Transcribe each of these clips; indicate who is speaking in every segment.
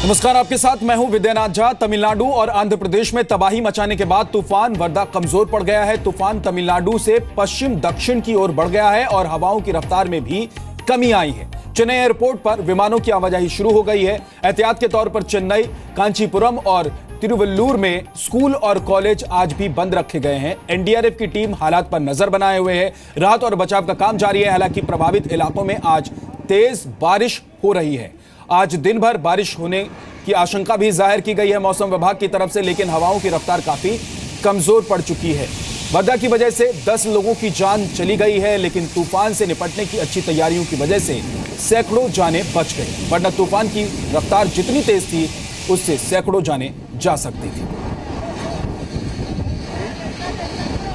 Speaker 1: नमस्कार, आपके साथ मैं हूं विद्यानाथ झा। तमिलनाडु और आंध्र प्रदेश में तबाही मचाने के बाद तूफान वर्दा कमजोर पड़ गया है। तूफान तमिलनाडु से पश्चिम दक्षिण की ओर बढ़ गया है और हवाओं की रफ्तार में भी कमी आई है। चेन्नई एयरपोर्ट पर विमानों की आवाजाही शुरू हो गई है। एहतियात के तौर पर चेन्नई, कांचीपुरम और तिरुवल्लुर में स्कूल और कॉलेज आज भी बंद रखे गए हैं। एनडीआरएफ की टीम हालात पर नजर बनाए हुए है। राहत और बचाव का काम जारी है। हालांकि प्रभावित इलाकों में आज तेज बारिश हो रही है। आज दिन भर बारिश होने की आशंका भी जाहिर की गई है मौसम विभाग की तरफ से, लेकिन हवाओं की रफ्तार काफी कमजोर पड़ चुकी है। वर्दा की वजह से 10 लोगों की जान चली गई है, लेकिन तूफान से निपटने की अच्छी तैयारियों की वजह से सैकड़ों जानें बच गई। वरना तूफान की रफ्तार जितनी तेज थी, उससे सैकड़ों जानें जा सकती थी।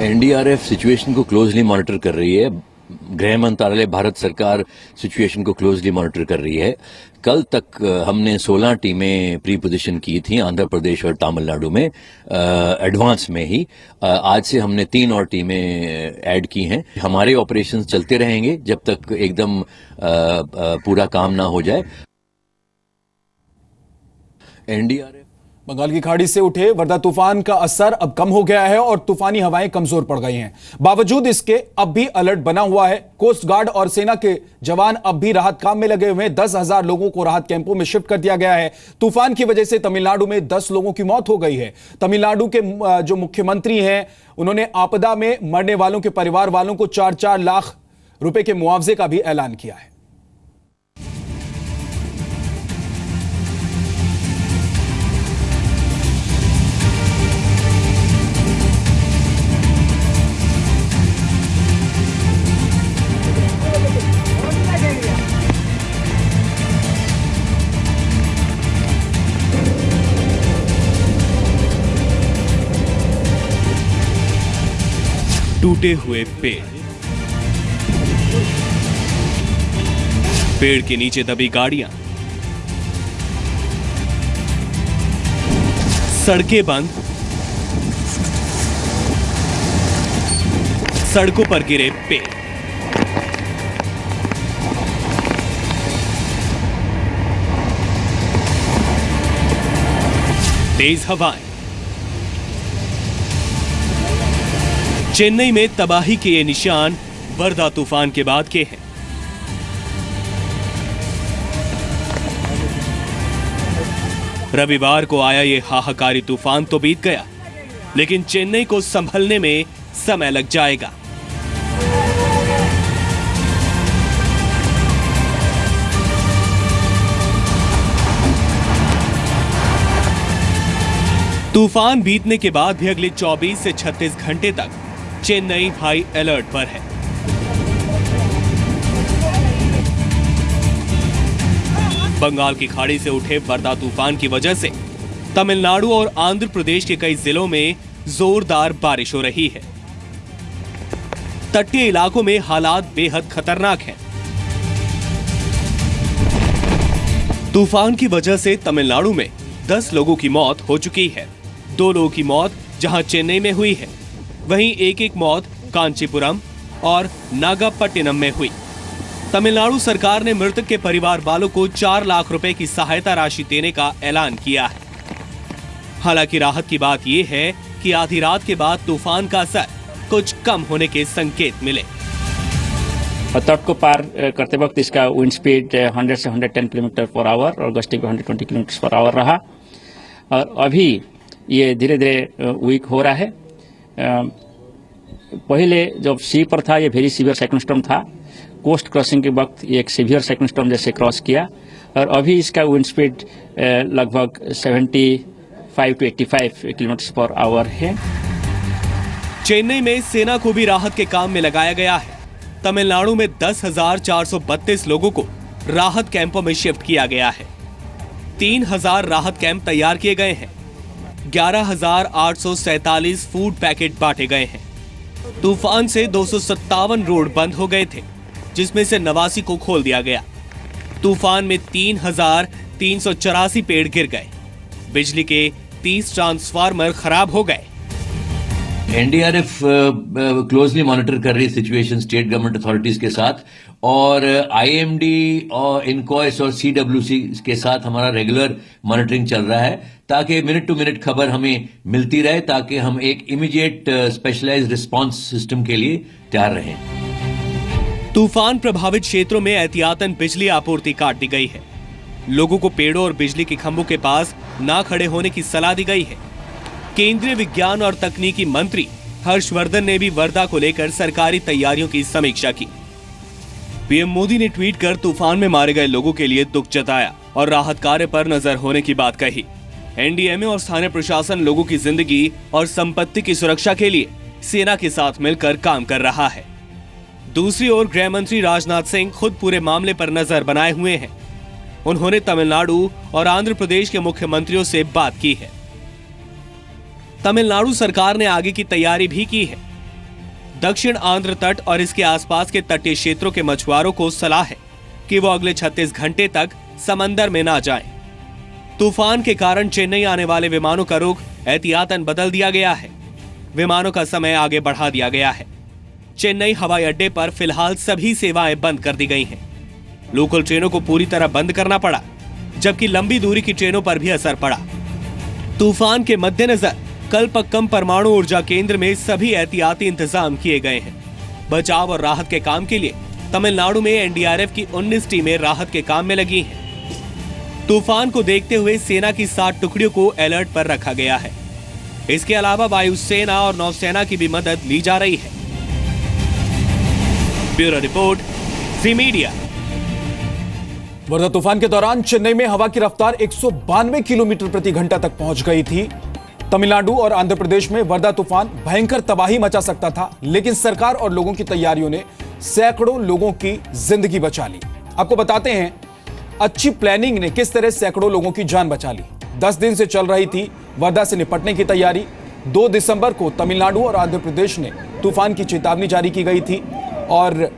Speaker 2: एनडीआरएफ सिचुएशन को क्लोजली मॉनिटर कर रही है। गृह मंत्रालय, भारत सरकार सिचुएशन को क्लोजली मॉनिटर कर रही है। कल तक हमने 16 टीमें प्री पोजीशन की थी आंध्र प्रदेश और तमिलनाडु में एडवांस में ही। आज से हमने 3 और टीमें ऐड की हैं। हमारे ऑपरेशंस चलते रहेंगे जब तक एकदम पूरा काम ना हो जाए। एनडीआरएफ
Speaker 1: बंगाल की खाड़ी से उठे वर्दा तूफान का असर अब कम हो गया है और तूफानी हवाएं कमजोर पड़ गई हैं। बावजूद इसके अब भी अलर्ट बना हुआ है। कोस्ट गार्ड और सेना के जवान अब भी राहत काम में लगे हुए हैं। 10,000 लोगों को राहत कैंपों में शिफ्ट कर दिया गया है। तूफान की वजह से तमिलनाडु में 10 लोगों की मौत हो गई है। तमिलनाडु के जो मुख्यमंत्री हैं, उन्होंने आपदा में मरने वालों के परिवार वालों को 4-4 लाख रुपए के मुआवजे का भी ऐलान किया है।
Speaker 3: टूटे हुए पेड़ के नीचे दबी गाड़ियां, सड़कें बंद, सड़कों पर गिरे पेड़, तेज हवाएं। चेन्नई में तबाही के ये निशान वर्दा तूफान के बाद के हैं। रविवार को आया ये हाहाकारी तूफान तो बीत गया, लेकिन चेन्नई को संभलने में समय लग जाएगा। तूफान बीतने के बाद भी अगले 24 से 36 घंटे तक चेन्नई हाई अलर्ट पर है। बंगाल की खाड़ी से उठे वर्दा तूफान की वजह से तमिलनाडु और आंध्र प्रदेश के कई जिलों में जोरदार बारिश हो रही है। तटीय इलाकों में हालात बेहद खतरनाक हैं। तूफान की वजह से तमिलनाडु में 10 लोगों की मौत हो चुकी है। 2 लोगों की मौत जहां चेन्नई में हुई है, वहीं एक मौत कांचीपुरम और नागापट्टिनम में हुई। तमिलनाडु सरकार ने मृतक के परिवार वालों को 4 लाख रुपए की सहायता राशि देने का ऐलान किया है। हालांकि राहत की बात यह है कि आधी रात के बाद तूफान का असर कुछ कम होने के संकेत मिले।
Speaker 4: तट को पार करते वक्त इसका विंड स्पीड 100 से 110 किलोमीटर पर आवर और गस्टिंग 120 किलोमीटर पर आवर रहा और अभी ये धीरे धीरे वीक हो रहा है। पहले जब सी पर था ये वेरी सीवियर साइक्लोन स्टॉर्म था। कोस्ट क्रॉसिंग के वक्त ये एक सीवियर साइक्लोन स्टॉर्म जैसे क्रॉस किया और अभी इसका विंड स्पीड लगभग 75 टू 85 किलोमीटर पर आवर है।
Speaker 3: चेन्नई में सेना को भी राहत के काम में लगाया गया है। तमिलनाडु में 10,432 लोगों को राहत कैंपों में शिफ्ट किया गया है। 3,000 राहत कैंप तैयार किए गए हैं। 11,847 फूड पैकेट बांटे गए हैं। तूफान से 257 रोड बंद हो गए थे, जिसमें से 89 को खोल दिया गया। तूफान में 3,384 पेड़ गिर गए। बिजली के 30 ट्रांसफार्मर खराब हो गए।
Speaker 2: एनडीआरएफ क्लोजली मॉनिटर कर रही है सिचुएशन स्टेट गवर्नमेंट अथॉरिटीज के साथ, और आईएमडी और इनकॉइस और सीडब्ल्यूसी के साथ हमारा रेगुलर मॉनिटरिंग चल रहा है, ताकि मिनट टू मिनट खबर हमें मिलती रहे, ताकि हम एक इमीडिएट स्पेशलाइज्ड रिस्पांस सिस्टम के लिए तैयार रहें।
Speaker 3: तूफान प्रभावित क्षेत्रों में एहतियातन बिजली आपूर्ति काट दी गई है। लोगों को पेड़ों और बिजली के खंभों के पास ना खड़े होने की सलाह दी गई है। केंद्रीय विज्ञान और तकनीकी मंत्री हर्षवर्धन ने भी वर्धा को लेकर सरकारी तैयारियों की समीक्षा की। पीएम मोदी ने ट्वीट कर तूफान में मारे गए लोगों के लिए दुख जताया और राहत कार्य पर नजर होने की बात कही। एनडीएमए और स्थानीय प्रशासन लोगों की जिंदगी और संपत्ति की सुरक्षा के लिए सेना के साथ मिलकर काम कर रहा है। दूसरी ओर गृह मंत्री राजनाथ सिंह खुद पूरे मामले पर नजर बनाए हुए हैं। उन्होंने तमिलनाडु और आंध्र प्रदेश के मुख्यमंत्रियों से बात की है। तमिलनाडु सरकार ने आगे की तैयारी भी की है। दक्षिण आंध्र तट और इसके आसपास के तटीय क्षेत्रों के मछुआरों को सलाह है कि वो अगले 36 घंटे तक समंदर में ना जाएं। तूफान के कारण चेन्नई आने वाले विमानों का रुख एहतियातन बदल दिया गया है। विमानों का समय आगे बढ़ा दिया गया है। चेन्नई हवाई अड्डे पर फिलहाल सभी सेवाएं बंद कर दी गई हैं। लोकल ट्रेनों को पूरी तरह बंद करना पड़ा, जबकि लंबी दूरी की ट्रेनों पर भी असर पड़ा। तूफान के मद्देनजर कलपक्कम परमाणु ऊर्जा केंद्र में सभी एहतियाती इंतजाम किए गए हैं। बचाव और राहत के काम के लिए तमिलनाडु में एनडीआरएफ की 19 टीमें राहत के काम में लगी हैं। तूफान को देखते हुए सेना की 7 टुकड़ियों को अलर्ट पर रखा गया है। इसके अलावा वायुसेना और नौसेना की भी मदद ली जा रही है। ब्यूरो रिपोर्ट, जी मीडिया।
Speaker 1: वर्धा तूफान के दौरान चेन्नई में हवा की रफ्तार 192 किलोमीटर प्रति घंटा तक पहुंच गई थी। तमिलनाडु और आंध्र प्रदेश में वर्धा तूफान भयंकर तबाही मचा सकता था, लेकिन सरकार और लोगों की तैयारियों ने सैकड़ों लोगों की जिंदगी बचा ली। आपको बताते हैं अच्छी प्लानिंग ने किस तरह सैकड़ों लोगों की जान बचा ली। 10 दिन से चल रही थी वर्धा से निपटने की तैयारी। 2 दिसंबर को तमिलनाडु और आंध्र प्रदेश ने तूफान की चेतावनी जारी की गई थी और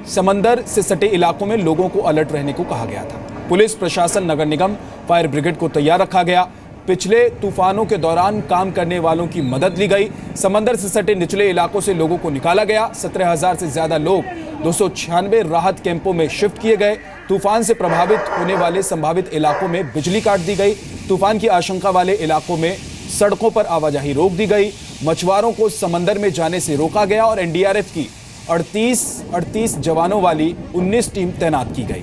Speaker 1: समंदर से सटे इलाकों में लोगों को अलर्ट रहने को कहा गया था। पुलिस प्रशासन, नगर निगम, फायर ब्रिगेड को तैयार रखा गया। पिछले तूफानों के दौरान काम करने वालों की मदद ली गई। समंदर से सटे निचले इलाकों से लोगों को निकाला गया। 17,000 से ज्यादा लोग 296 राहत कैंपों में शिफ्ट किए गए। तूफान से प्रभावित होने वाले संभावित इलाकों में बिजली काट दी गई। तूफान की आशंका वाले इलाकों में सड़कों पर आवाजाही रोक दी गई। मछुआरों को समंदर में जाने से रोका गया और एनडीआरएफ की 38 जवानों वाली 19 टीम तैनात की गई।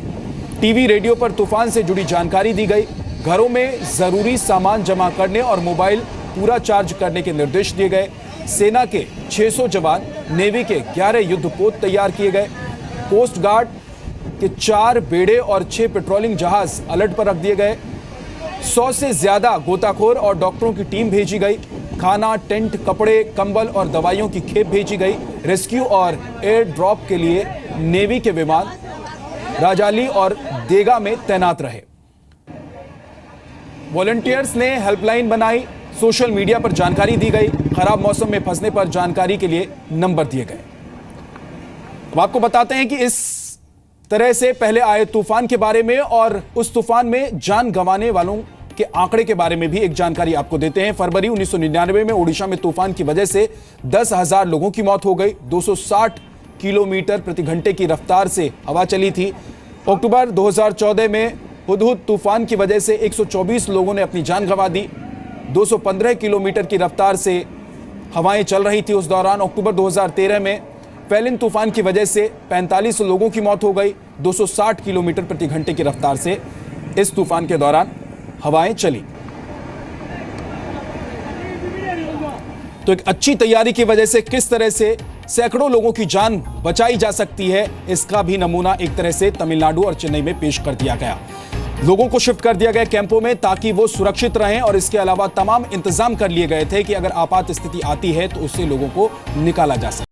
Speaker 1: टीवी, रेडियो पर तूफान से जुड़ी जानकारी दी गई। घरों में जरूरी सामान जमा करने और मोबाइल पूरा चार्ज करने के निर्देश दिए गए। सेना के 600 जवान, नेवी के 11 युद्धपोत तैयार किए गए। कोस्ट गार्ड के 4 बेड़े और 6 पेट्रोलिंग जहाज अलर्ट पर रख दिए गए। 100 से ज्यादा गोताखोर और डॉक्टरों की टीम भेजी गई। खाना, टेंट, कपड़े, कंबल और दवाइयों की खेप भेजी गई। रेस्क्यू और एयर ड्रॉप के लिए नेवी के विमान राजाली और देगा में तैनात रहे। वॉलंटियर्स ने हेल्पलाइन बनाई। सोशल मीडिया पर जानकारी दी गई। खराब मौसम में फंसने पर जानकारी के लिए नंबर दिए गए। अब आपको बताते हैं कि इस तरह से पहले आए तूफान के बारे में और उस तूफान में जान गंवाने वालों के आंकड़े के बारे में भी एक जानकारी आपको देते हैं। फरवरी 1999 में ओडिशा में तूफान की वजह से 10,000 लोगों की मौत हो गई। 260 किलोमीटर प्रति घंटे की रफ्तार से हवा चली थी। अक्टूबर 2014 में हुदहुद तूफान की वजह से 124 लोगों ने अपनी जान गंवा दी। 215 किलोमीटर की रफ्तार से हवाएं चल रही थी उस दौरान। अक्टूबर 2013 में फेलिन तूफान की वजह से 45 लोगों की मौत हो गई। 260 किलोमीटर प्रति घंटे की रफ्तार से इस तूफान के दौरान हवाएं चली। तो एक अच्छी तैयारी की वजह से किस तरह से सैकड़ों लोगों की जान बचाई जा सकती है, इसका भी नमूना एक तरह से तमिलनाडु और चेन्नई में पेश कर दिया गया। लोगों को शिफ्ट कर दिया गया कैंपों में ताकि वो सुरक्षित रहें और इसके अलावा तमाम इंतजाम कर लिए गए थे कि अगर आपात स्थिति आती है तो उससे लोगों को निकाला जा सके।